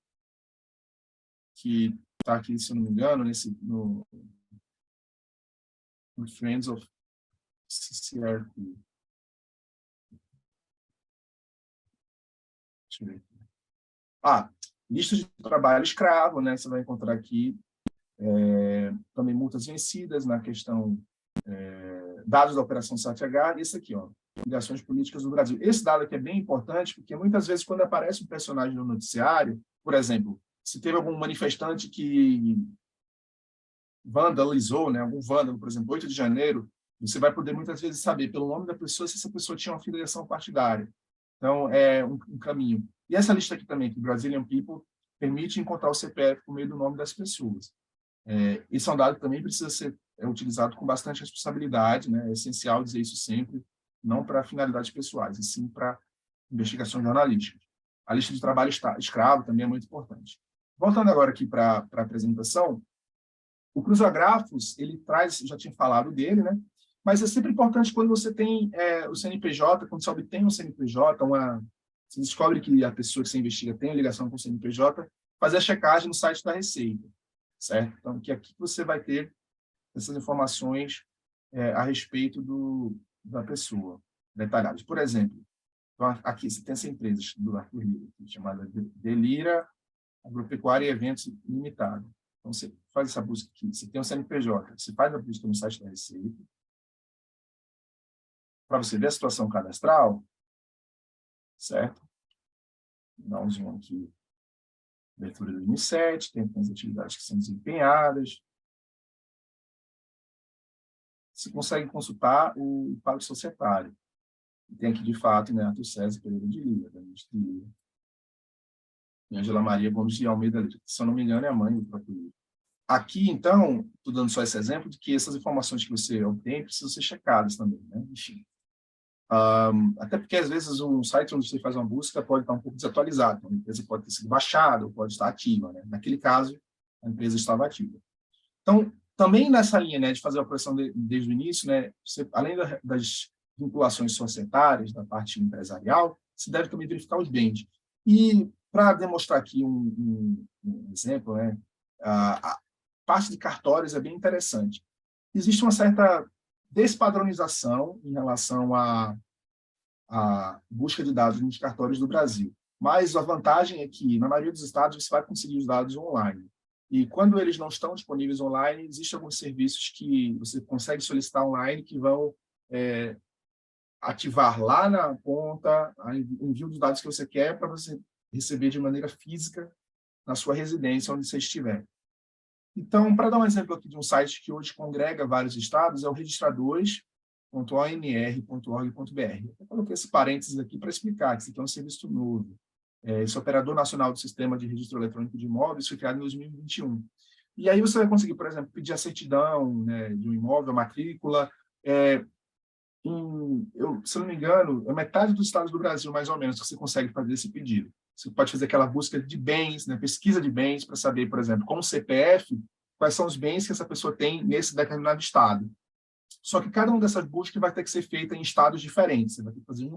Speaker 1: está aqui, se eu não me engano, no Friends of CCRP. Deixa eu ver. Lista de trabalho escravo, né? Você vai encontrar aqui também multas vencidas na questão dados da Operação Satyagraha, e esse aqui, ó, ligações políticas do Brasil. Esse dado aqui é bem importante, porque muitas vezes, quando aparece um personagem no noticiário, por exemplo, se teve algum manifestante que vandalizou, né, algum vândalo, por exemplo, 8 de janeiro, você vai poder muitas vezes saber pelo nome da pessoa se essa pessoa tinha uma filiação partidária. Então, é um caminho. E essa lista aqui também, que Brazilian People, permite encontrar o CPF por meio do nome das pessoas. Esse é um dado que também precisa ser utilizado com bastante responsabilidade, né? É essencial dizer isso sempre, não para finalidades pessoais, e sim para investigações jornalísticas. A lista de trabalho escravo também é muito importante. Voltando agora aqui para a apresentação, o cruzografos, ele traz, já tinha falado dele, né? Mas é sempre importante quando você tem o CNPJ, quando você obtém um CNPJ, você descobre que a pessoa que você investiga tem ligação com o CNPJ, fazer a checagem no site da Receita, certo? Então, que aqui você vai ter essas informações a respeito da pessoa, detalhadas. Por exemplo, então, aqui você tem essa empresa do Arthur Lira, chamada Delira Agropecuária e Eventos Limitado. Então, você faz essa busca aqui, você tem um CNPJ, você faz a busca no site da Receita, para você ver a situação cadastral, certo? Dá um zoom aqui, abertura do 2007, tem as atividades que são desempenhadas. Você consegue consultar o pago societário. Tem aqui, de fato, né, Arthur César Pereira de Lira, da ministra de Lira. E Angela Maria Gomes de Almeida Lira, que, se eu não me engano, é a mãe do próprio Lira. Aqui, então, estou dando só esse exemplo de que essas informações que você obtém precisam ser checadas também, né? Enfim. Até porque, às vezes, um site onde você faz uma busca pode estar um pouco desatualizado. Então, a empresa pode ter sido baixada ou pode estar ativa, né? Naquele caso, a empresa estava ativa. Então, também nessa linha, né, de fazer a operação desde o início, né, você, além das vinculações societárias, da parte empresarial, você deve também verificar os bens. E, para demonstrar aqui um exemplo, né, a parte de cartórios é bem interessante. Existe uma certa despadronização em relação à busca de dados nos cartórios do Brasil. Mas a vantagem é que, na maioria dos estados, você vai conseguir os dados online. E quando eles não estão disponíveis online, existem alguns serviços que você consegue solicitar online que vão ativar lá na ponta o envio dos dados que você quer para você receber de maneira física na sua residência, onde você estiver. Então, para dar um exemplo aqui de um site que hoje congrega vários estados, é o registradores.onr.org.br. Eu coloquei esse parênteses aqui para explicar que isso aqui é um serviço novo. Esse Operador Nacional do Sistema de Registro Eletrônico de Imóveis foi criado em 2021. E aí você vai conseguir, por exemplo, pedir a certidão, né, de um imóvel, a matrícula. Se não me engano, é metade dos estados do Brasil, mais ou menos, que você consegue fazer esse pedido. Você pode fazer aquela busca de bens, né, pesquisa de bens, para saber, por exemplo, com o CPF, quais são os bens que essa pessoa tem nesse determinado estado. Só que cada uma dessas buscas vai ter que ser feita em estados diferentes. Você vai ter que fazer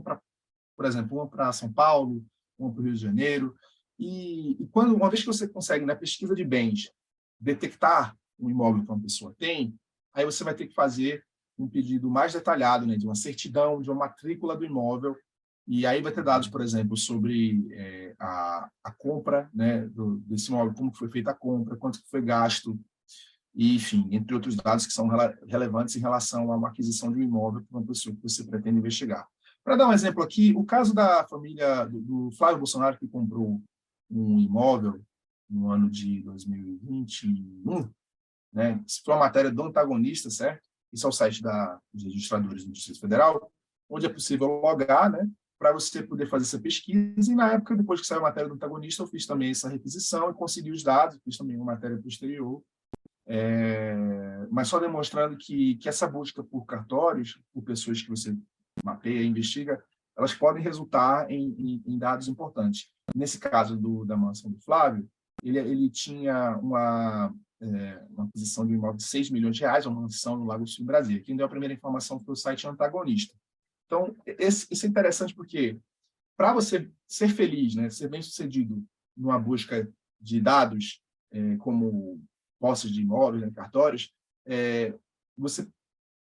Speaker 1: por exemplo, uma para São Paulo, uma para o Rio de Janeiro. E uma vez que você consegue, na pesquisa de bens, detectar o imóvel que uma pessoa tem, aí você vai ter que fazer um pedido mais detalhado, né, de uma certidão, de uma matrícula do imóvel, e aí vai ter dados, por exemplo, sobre a compra, né, desse imóvel, como foi feita a compra, quanto foi gasto, e, enfim, entre outros dados que são relevantes em relação a uma aquisição de um imóvel para uma pessoa que você pretende investigar. Para dar um exemplo aqui, o caso da família do Flávio Bolsonaro, que comprou um imóvel no ano de 2021, né? Isso foi uma matéria do Antagonista, certo? Isso é o site dos registradores do Distrito Federal, onde é possível logar, né, para você poder fazer essa pesquisa. E, na época, depois que saiu a matéria do Antagonista, eu fiz também essa requisição e consegui os dados, fiz também uma matéria posterior, mas só demonstrando que essa busca por cartórios, por pessoas que você mapeia, investiga, elas podem resultar em dados importantes. Nesse caso da mansão do Flávio, ele tinha uma aquisição de um imóvel de 6 milhões de reais, uma mansão no Lago Sul, Brasília. Quem deu a primeira informação foi o site Antagonista. Então, isso é interessante porque, para você ser feliz, né, ser bem-sucedido numa busca de dados, como posses de imóveis, né, cartórios, você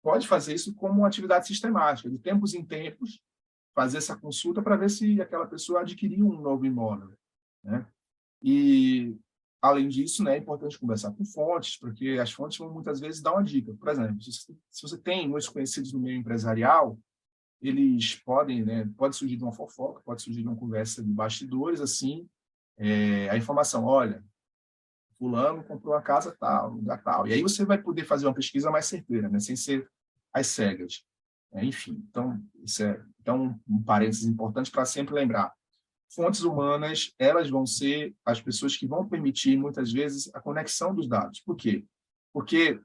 Speaker 1: pode fazer isso como uma atividade sistemática, de tempos em tempos, fazer essa consulta para ver se aquela pessoa adquiriu um novo imóvel, né? E, além disso, né, é importante conversar com fontes, porque as fontes vão muitas vezes dar uma dica. Por exemplo, se você tem muitos conhecidos no meio empresarial, eles podem, né, pode surgir de uma fofoca, pode surgir de uma conversa de bastidores, assim, a informação, olha, fulano comprou uma casa tal, lugar tal. E aí você vai poder fazer uma pesquisa mais certeira, né, sem ser às cegas. Enfim, então, isso é então, um parênteses importante para sempre lembrar. Fontes humanas, elas vão ser as pessoas que vão permitir, muitas vezes, a conexão dos dados. Por quê? Porque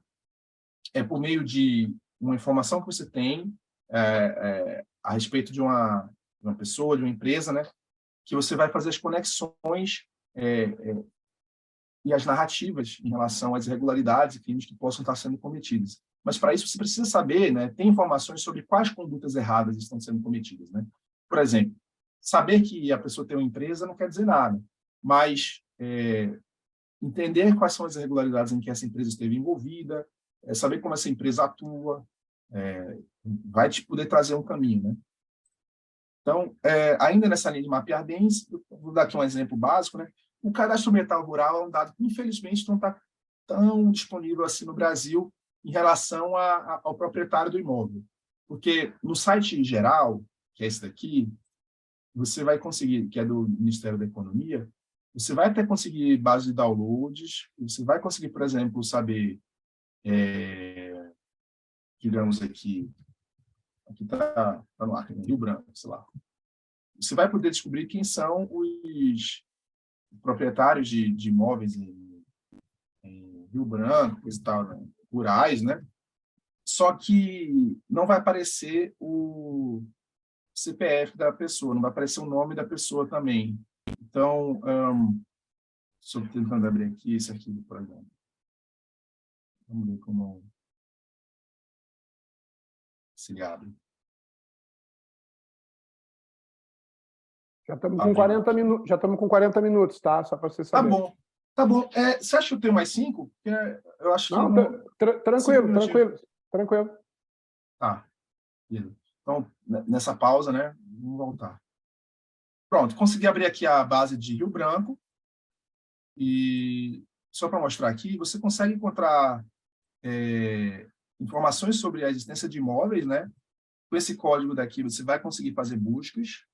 Speaker 1: é por meio de uma informação que você tem a respeito de uma pessoa, de uma empresa, né, que você vai fazer as conexões e as narrativas em relação às irregularidades e crimes que possam estar sendo cometidos. Mas, para isso, você precisa saber, né, ter informações sobre quais condutas erradas estão sendo cometidas. Né? Por exemplo, saber que a pessoa tem uma empresa não quer dizer nada, mas entender quais são as irregularidades em que essa empresa esteve envolvida, saber como essa empresa atua, vai te poder trazer um caminho. Né? Então, ainda nessa linha de mapear bens, vou dar aqui um exemplo básico, né? O cadastro ambiental rural é um dado que, infelizmente, não está tão disponível assim no Brasil em relação ao proprietário do imóvel. Porque no site geral, que é esse daqui, você vai conseguir, que é do Ministério da Economia, você vai até conseguir base de downloads, você vai conseguir, por exemplo, saber, digamos aqui está no ar, Rio Branco, sei lá. Você vai poder descobrir quem são os proprietários de imóveis em Rio Branco e tal, né? Rurais, né? Só que não vai aparecer o CPF da pessoa, não vai aparecer o nome da pessoa também. Então, estou tentando abrir aqui esse arquivo, por exemplo. Vamos ver como se abre.
Speaker 2: Já estamos com 40 minutos, já estamos com 40 minutos, tá? Só para você saber.
Speaker 1: Tá bom. Tá bom. Você acha que eu tenho mais 5? Eu acho que
Speaker 2: não. Tranquilo.
Speaker 1: Tá. Então, nessa pausa, né? Vamos voltar. Pronto, consegui abrir aqui a base de Rio Branco. E só para mostrar aqui, você consegue encontrar informações sobre a existência de imóveis, né? Com esse código daqui, você vai conseguir fazer buscas,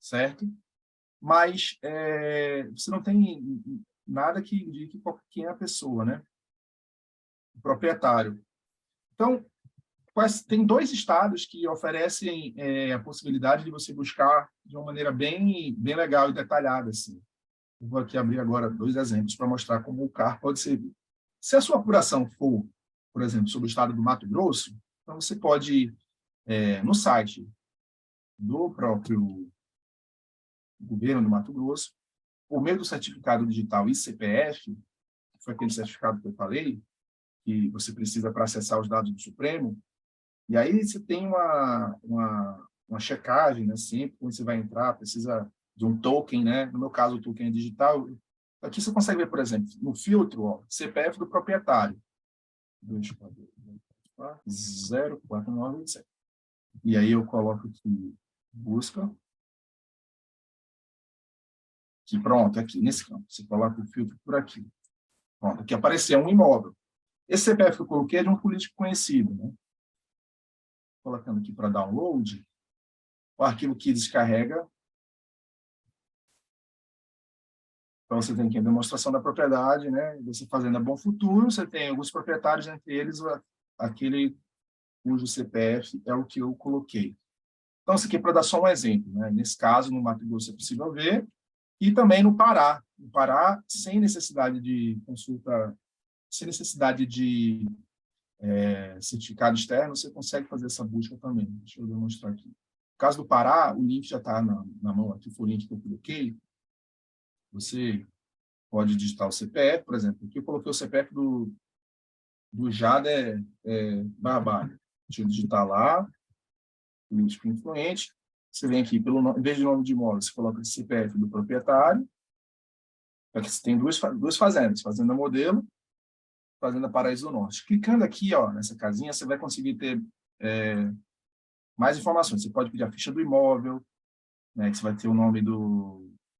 Speaker 1: certo? Mas você não tem nada que indique quem é a pessoa, né? O proprietário. Então, tem 2 estados que oferecem a possibilidade de você buscar de uma maneira bem legal e detalhada, assim. Eu vou aqui abrir agora 2 exemplos para mostrar como o CAR pode servir. Se a sua apuração for, por exemplo, sobre o estado do Mato Grosso, então você pode ir no site do próprio governo do Mato Grosso, por meio do certificado digital ICPF, que foi aquele certificado que eu falei, que você precisa para acessar os dados do Supremo, e aí você tem uma checagem, né? Sempre quando você vai entrar, precisa de um token, né? No meu caso, o token é digital. Aqui você consegue ver, por exemplo, no filtro, CPF do proprietário. 0497. E aí eu coloco aqui, busca. Aqui, pronto, aqui, nesse campo. Você coloca o filtro por aqui. Pronto, aqui apareceu um imóvel. Esse CPF que eu coloquei é de um político conhecido, né? Colocando aqui para download, o arquivo que descarrega. Então, você tem aqui a demonstração da propriedade, né? Você fazendo a Bom Futuro, você tem alguns proprietários, entre eles aquele cujo CPF é o que eu coloquei. Então, isso aqui é para dar só um exemplo, né? Nesse caso, no Mato Grosso é possível ver, e também no Pará. No Pará, sem necessidade de consulta, sem necessidade de certificado externo, você consegue fazer essa busca também. Deixa eu demonstrar aqui. No caso do Pará, o link já está na mão aqui, foi o link que eu coloquei. Você pode digitar o CPF, por exemplo. Aqui eu coloquei o CPF do Jader Barbalho. Deixa eu digitar lá, político influente. Você vem aqui, em vez de nome de imóvel, você coloca o CPF do proprietário. Aqui você tem duas fazendas, Fazenda Modelo, Fazenda Paraíso do Norte. Clicando aqui, ó, nessa casinha, você vai conseguir ter mais informações. Você pode pedir a ficha do imóvel, né, que você vai ter o nome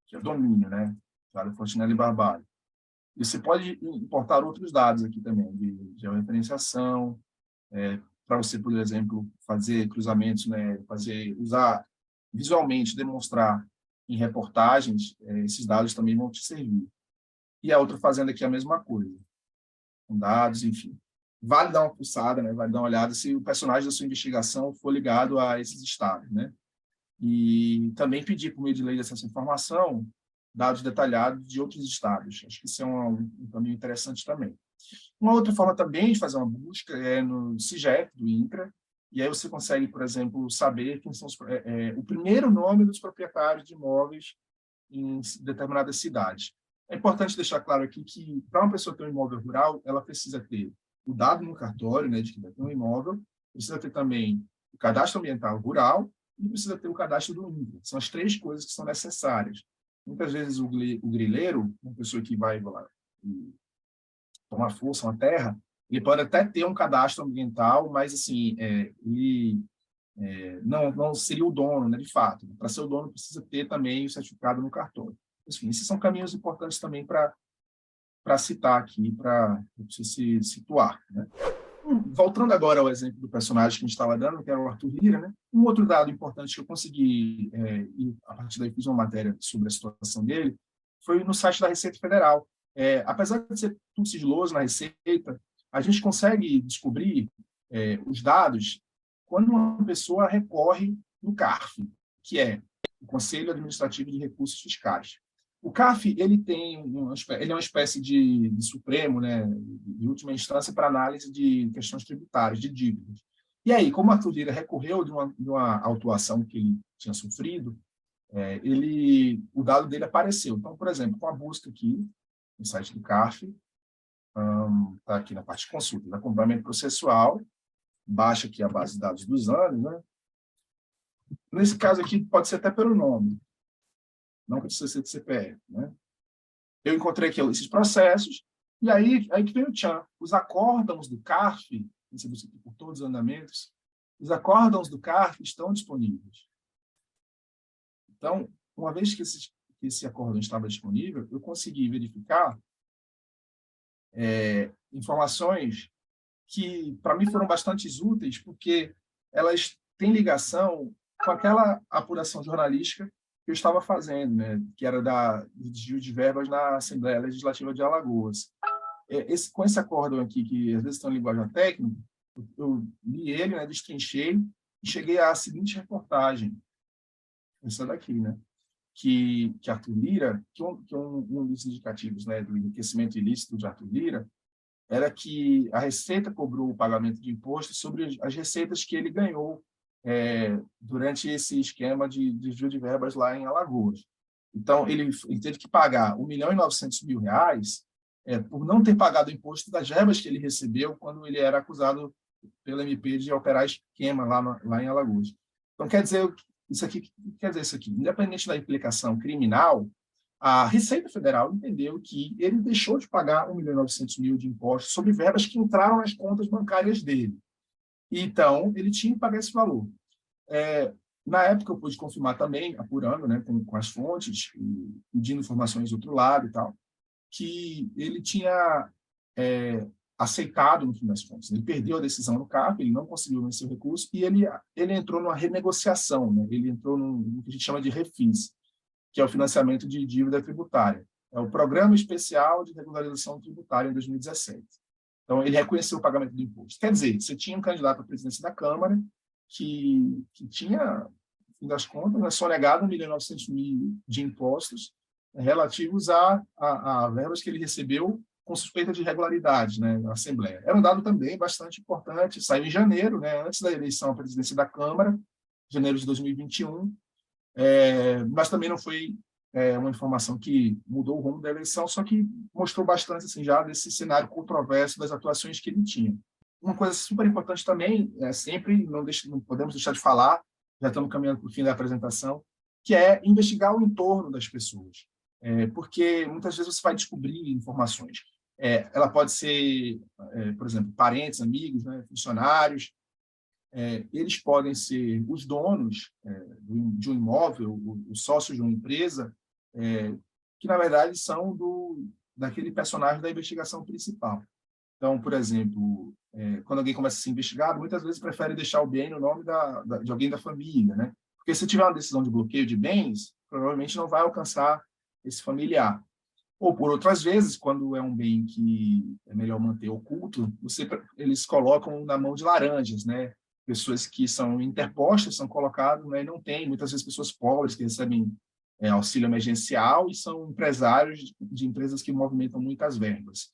Speaker 1: que é domínio, né? Jader Fontinelli Barbalho. E você pode importar outros dados aqui também, de georreferenciação, para você, por exemplo, fazer cruzamentos, né, usar visualmente, demonstrar em reportagens, esses dados também vão te servir. E a outra fazenda aqui é a mesma coisa, com dados, enfim. Vale dar uma pulsada, né, vale dar uma olhada se o personagem da sua investigação for ligado a esses estados, né? E também pedir, por meio de lei de acesso à informação, dados detalhados de outros estados. Acho que isso é um caminho interessante também. Uma outra forma também de fazer uma busca é no CIGEP, do INCRA, e aí você consegue, por exemplo, saber quem são o primeiro nome dos proprietários de imóveis em determinadas cidades. É importante deixar claro aqui que, para uma pessoa ter um imóvel rural, ela precisa ter o dado no cartório, né, de que vai ter um imóvel, precisa ter também o cadastro ambiental rural e precisa ter o cadastro do INCRA. São as três coisas que são necessárias. Muitas vezes o grileiro, uma pessoa que vai lá tomar força, uma terra, ele pode até ter um cadastro ambiental, mas assim, ele não seria o dono, né, de fato. Para ser o dono, precisa ter também o certificado no cartório. Enfim, esses são caminhos importantes também para citar aqui, para você se situar, né? Voltando agora ao exemplo do personagem que a gente estava dando, que era o Arthur Lira, né? Um outro dado importante que eu consegui, e a partir daí fiz uma matéria sobre a situação dele, foi no site da Receita Federal. Apesar de ser tudo sigiloso na Receita, a gente consegue descobrir os dados quando uma pessoa recorre no CARF, que é o Conselho Administrativo de Recursos Fiscais. O CARF ele é uma espécie de supremo, né, de última instância para análise de questões tributárias, de dívidas. E aí, como a Arthur Lira recorreu de uma autuação que ele tinha sofrido, o dado dele apareceu. Então, por exemplo, com a busca aqui no site do CARF, está aqui na parte de consulta, acompanhamento processual, baixa aqui a base de dados dos anos, né? Nesse caso aqui, pode ser até pelo nome, não precisa ser de CPF, né? Eu encontrei aqui esses processos, e aí que vem o tchan. Os acórdãos do CARF, por todos os andamentos, os acórdãos do CARF estão disponíveis. Então, uma vez que esse acórdão estava disponível, eu consegui verificar informações que, para mim, foram bastante úteis, porque elas têm ligação com aquela apuração jornalística que eu estava fazendo, né, que era do desvio de verbas na Assembleia Legislativa de Alagoas. Com esse acórdão aqui, que às vezes tem uma linguagem técnica, eu li ele, né, destrinchei e cheguei à seguinte reportagem, essa daqui, né, que Arthur Lira, que um dos indicativos, né, do enriquecimento ilícito de Arthur Lira, era que a Receita cobrou o pagamento de impostos sobre as receitas que ele ganhou durante esse esquema de desvio de verbas lá em Alagoas. Então, ele teve que pagar R$1.900.000 por não ter pagado o imposto das verbas que ele recebeu quando ele era acusado pela MP de operar esquema lá em Alagoas. Então, quer dizer isso aqui. Independente da implicação criminal, a Receita Federal entendeu que ele deixou de pagar R$1.900.000 de impostos sobre verbas que entraram nas contas bancárias dele. Então, ele tinha que pagar esse valor. Na época, eu pude confirmar também, apurando, né, com as fontes, e pedindo informações do outro lado e tal, que ele tinha aceitado, no fim das contas. Ele perdeu a decisão no CARF, ele não conseguiu vencer o recurso, e ele entrou numa renegociação, né? Ele entrou no que a gente chama de refis, que é o financiamento de dívida tributária. É o Programa Especial de Regularização Tributária em 2017. Então, ele reconheceu o pagamento do imposto. Quer dizer, você tinha um candidato à presidência da Câmara que tinha, no fim das contas, né, sonegado 1.900.000 de impostos relativos a verbas que ele recebeu com suspeita de irregularidade, né, na Assembleia. Era um dado também bastante importante, saiu em janeiro, né, antes da eleição à presidência da Câmara, janeiro de 2021, mas também não foi uma informação que mudou o rumo da eleição, só que mostrou bastante assim, já desse cenário controverso das atuações que ele tinha. Uma coisa super importante também, sempre não podemos deixar de falar, já estamos caminhando para o fim da apresentação, que é investigar o entorno das pessoas. Porque muitas vezes você vai descobrir informações. Ela pode ser, por exemplo, parentes, amigos, né, funcionários. Eles podem ser os donos de um imóvel, os sócios de uma empresa, que, na verdade, são daquele personagem da investigação principal. Então, por exemplo, quando alguém começa a ser investigado, muitas vezes prefere deixar o bem no nome de alguém da família, né? Porque se tiver uma decisão de bloqueio de bens, provavelmente não vai alcançar esse familiar. Ou, por outras vezes, quando é um bem que é melhor manter oculto, eles colocam na mão de laranjas, né? Pessoas que são interpostas, são colocadas, né? E não tem, muitas vezes, pessoas pobres que recebem auxílio emergencial e são empresários de empresas que movimentam muitas verbas.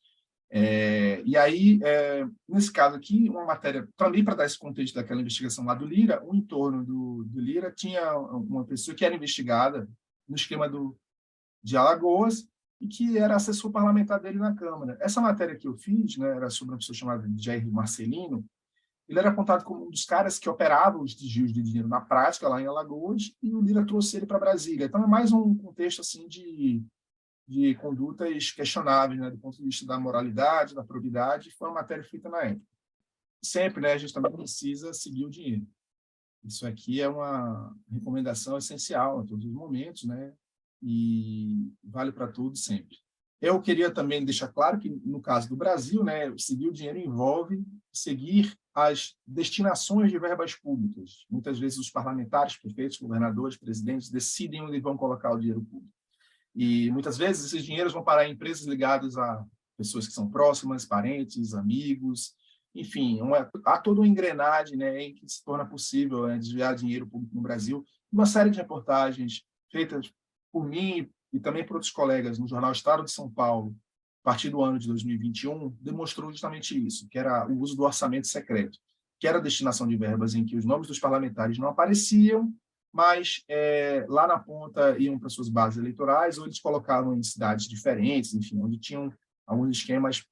Speaker 1: E aí, nesse caso aqui, uma matéria, também para dar esse contexto daquela investigação lá do Lira, o entorno do Lira tinha uma pessoa que era investigada no esquema de Alagoas e que era assessor parlamentar dele na Câmara. Essa matéria que eu fiz, né, era sobre uma pessoa chamada Jair Marcelino. Ele era apontado como um dos caras que operavam os desvios de dinheiro na prática lá em Alagoas, e o Lira trouxe ele para Brasília. Então, é mais um contexto assim de condutas questionáveis, né, do ponto de vista da moralidade, da probidade. Foi uma matéria feita na época. Sempre, né, a gente também precisa seguir o dinheiro. Isso aqui é uma recomendação essencial em todos os momentos, né, e vale para tudo sempre. Eu queria também deixar claro que, no caso do Brasil, né, seguir o dinheiro envolve seguir as destinações de verbas públicas. Muitas vezes os parlamentares, prefeitos, governadores, presidentes decidem onde vão colocar o dinheiro público. E muitas vezes esses dinheiros vão parar em empresas ligadas a pessoas que são próximas, parentes, amigos, enfim, há toda uma engrenagem, né, em que se torna possível desviar dinheiro público no Brasil. Uma série de reportagens feitas por mim e também por outros colegas no jornal Estado de São Paulo, a partir do ano de 2021, demonstrou justamente isso, que era o uso do orçamento secreto, que era a destinação de verbas em que os nomes dos parlamentares não apareciam, mas lá na ponta iam para suas bases eleitorais, ou eles colocavam em cidades diferentes, enfim, onde tinham alguns esquemas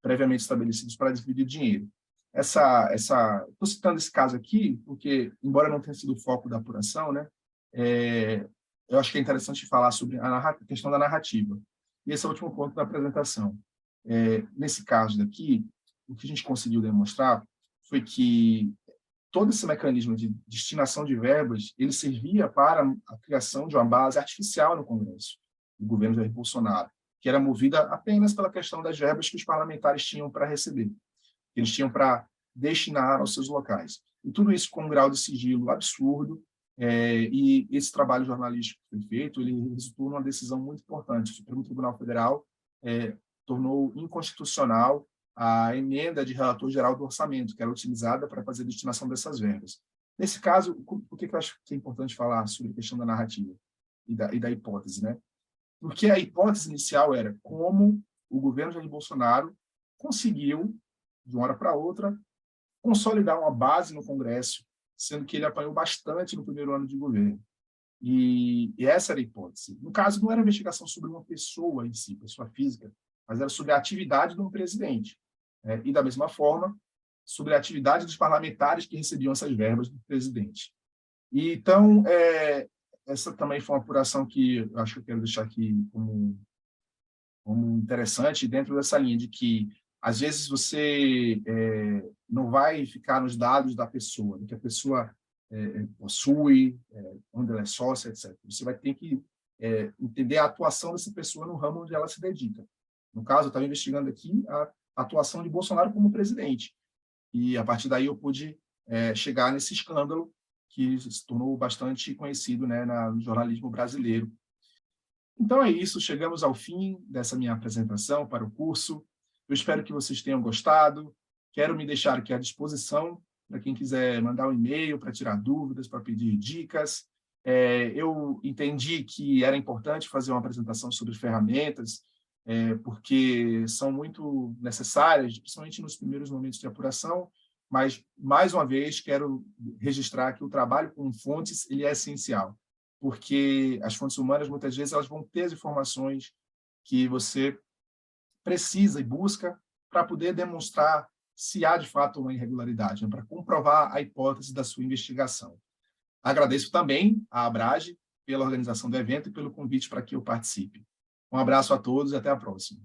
Speaker 1: previamente estabelecidos para dividir dinheiro. Estou citando esse caso aqui, porque, embora não tenha sido o foco da apuração, né, eu acho que é interessante falar sobre a questão da narrativa. E esse é o último ponto da apresentação. Nesse caso daqui, o que a gente conseguiu demonstrar foi que todo esse mecanismo de destinação de verbas, ele servia para a criação de uma base artificial no Congresso, do governo Jair Bolsonaro, que era movida apenas pela questão das verbas que os parlamentares tinham para receber, que eles tinham para destinar aos seus locais. E tudo isso com um grau de sigilo absurdo, e esse trabalho jornalístico que foi feito, ele resultou numa decisão muito importante. O Supremo Tribunal Federal tornou inconstitucional a emenda de relator geral do orçamento, que era utilizada para fazer a destinação dessas verbas. Nesse caso, por que eu acho que é importante falar sobre a questão da narrativa e da hipótese, né? Porque a hipótese inicial era como o governo Jair Bolsonaro conseguiu, de uma hora para outra, consolidar uma base no Congresso, sendo que ele apanhou bastante no primeiro ano de governo. E essa era a hipótese. No caso, não era investigação sobre uma pessoa em si, pessoa física, mas era sobre a atividade de um presidente. E, da mesma forma, sobre a atividade dos parlamentares que recebiam essas verbas do presidente. E, então, essa também foi uma apuração que eu acho que eu quero deixar aqui como interessante, dentro dessa linha de que Às vezes você não vai ficar nos dados da pessoa, do que a pessoa possui, onde ela é sócia, etc. Você vai ter que entender a atuação dessa pessoa no ramo onde ela se dedica. No caso, eu estava investigando aqui a atuação de Bolsonaro como presidente. E, a partir daí, eu pude chegar nesse escândalo que se tornou bastante conhecido, né, no jornalismo brasileiro. Então é isso, chegamos ao fim dessa minha apresentação para o curso. Eu espero que vocês tenham gostado. Quero me deixar aqui à disposição para quem quiser mandar um e-mail para tirar dúvidas, para pedir dicas. Eu entendi que era importante fazer uma apresentação sobre ferramentas, porque são muito necessárias, principalmente nos primeiros momentos de apuração, mas, mais uma vez, quero registrar que o trabalho com fontes ele é essencial, porque as fontes humanas, muitas vezes, elas vão ter as informações que você precisa e busca para poder demonstrar se há, de fato, uma irregularidade, né, para comprovar a hipótese da sua investigação. Agradeço também à Abrage pela organização do evento e pelo convite para que eu participe. Um abraço a todos e até a próxima.